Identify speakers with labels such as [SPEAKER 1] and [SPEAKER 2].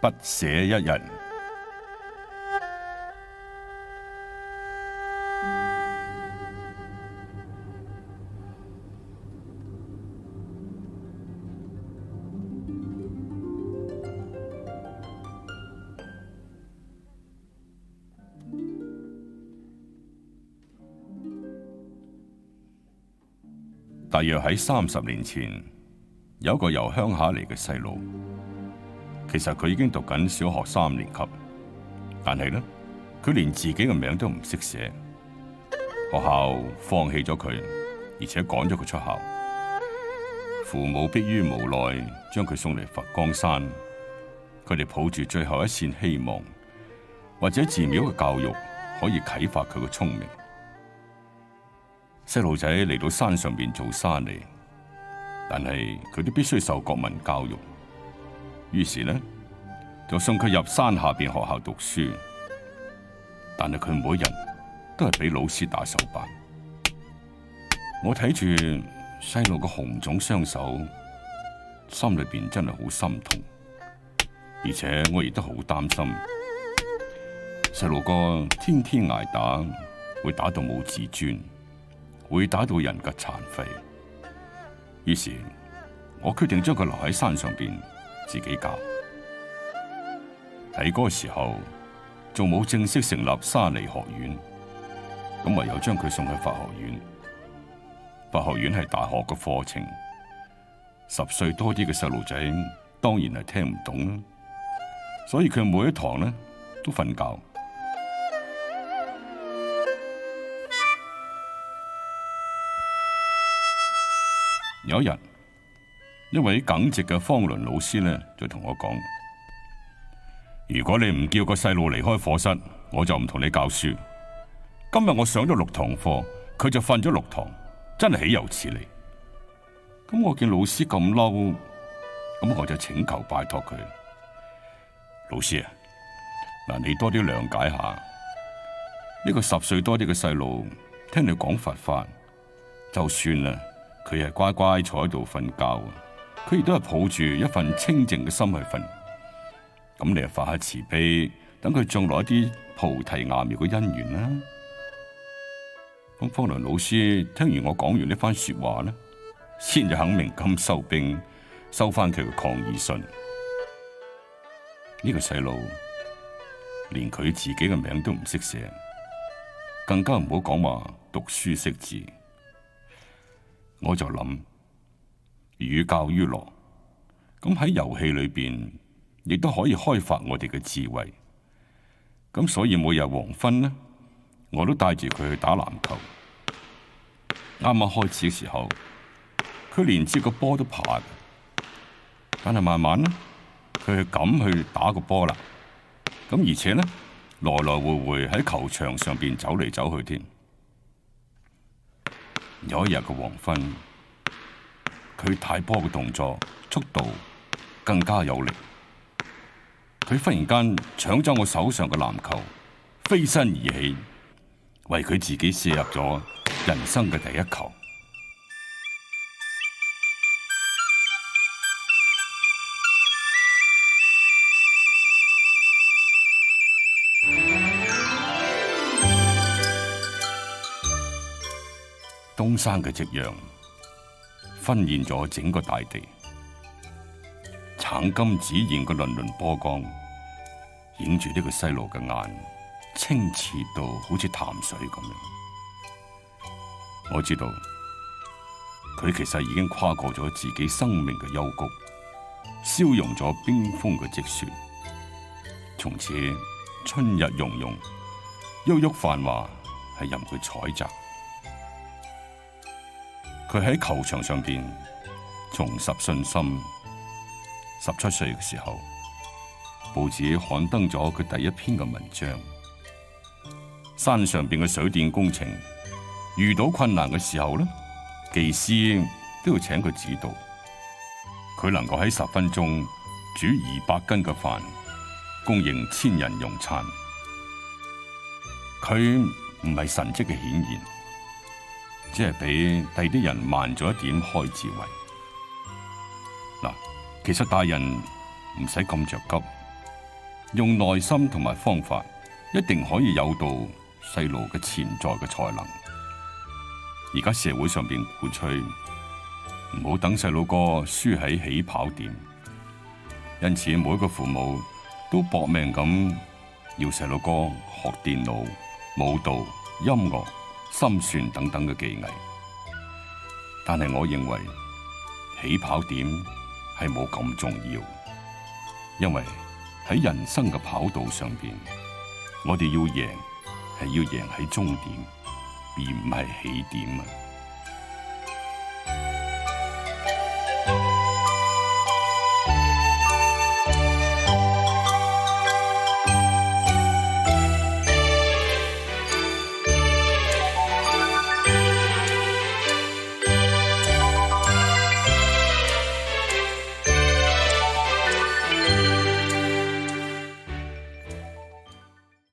[SPEAKER 1] 不捨一人。大約喺30年前，有一個由鄉下嚟嘅細路，其實佢已經讀緊小學3年級，但係呢，佢連自己嘅名都唔識寫，學校放棄咗佢，而且趕咗佢出校。父母迫於無奈，將佢送嚟佛光山，佢哋抱住最後一線希望，或者寺廟嘅教育可以啟發佢嘅聰明。細路仔嚟到山上邊做沙彌，但係佢都必須受國民教育，於是呢就送佢入山下邊學校讀書。但係佢每日都係俾老師打手板。我睇住細路個紅腫雙手，心裏邊真係好心痛，而且我亦都好擔心細路哥天天挨打，會打到冇自尊，會打到人格殘廢。於是我決定將佢留喺山上邊自己教。喺嗰個時候仲冇正式成立沙彌學院，咁唯有將佢送去法學院。法學院係大學嘅課程，10歲多啲嘅細路仔當然係聽唔懂啦，所以佢每一堂呢都瞓覺。有一日，一位耿直嘅方倫老師呢就同我講：如果你唔叫個細路離開課室，我就唔同你教書。今日我上咗6堂課，佢就瞓咗6堂，真係豈有此理！咁我見老師咁嬲，咁我就請求拜託佢：老師啊，嗱，你多啲諒解下呢個10歲多啲嘅細路，聽你講佛法，就算啦。佢係乖乖坐喺度瞓覺，佢亦都係抱住一份清靜嘅心去瞓。咁你就發下慈悲，等佢種落一啲菩提芽苗嘅因緣啦。咁方倫老師聽完我講完呢番說話呢，先就肯鳴金收兵，收翻佢嘅抗議信。呢個細路連佢自己嘅名都唔識寫，更加唔好講話讀書識字。我就諗寓教於樂，咁喺遊戲裏邊亦都可以開發我哋嘅智慧。咁所以每日黃昏呢，我都帶住佢去打籃球。啱啱開始嘅時候，佢連接個波都怕，但係慢慢呢，佢係咁去打個波啦。咁而且呢，來來回回喺球場上邊走嚟走去添。有一日嘅黃昏，佢帶波嘅動作速度更加有力。佢忽然間搶走我手上嘅籃球，飛身而起，為佢自己射入咗人生嘅第一球。東山嘅夕陽燻染咗整個大地，橙金紫艷嘅輪輪波光映住呢個細路嘅眼，清澈到好似淡水咁樣。我知道佢其實已經跨過咗自己生命嘅幽谷，消融咗冰封嘅積雪。從此春日融融，鬱鬱繁華係任佢採摘。佢喺球場上邊重拾信心。17歲嘅時候，報紙刊登咗佢第一篇嘅文章。山上邊嘅水電工程遇到困難嘅時候呢，技師都要請佢指導。佢能夠喺10分鐘煮200斤嘅飯，供應1000人用餐。佢唔係神蹟嘅顯現，只係比第啲人慢咗一點開智慧。嗱，其實大人唔使咁着急，用耐心同埋方法，一定可以誘導細路嘅潛在嘅才能。而家社會上邊鼓吹唔好等細路哥輸喺起跑點，因此每一個父母都搏命咁要細路哥學電腦、舞蹈、音樂、心算等等嘅技藝。但係我認為起跑點係冇咁重要，因為喺人生嘅跑道上邊，我哋要贏係要贏喺終點，而唔係起點啊！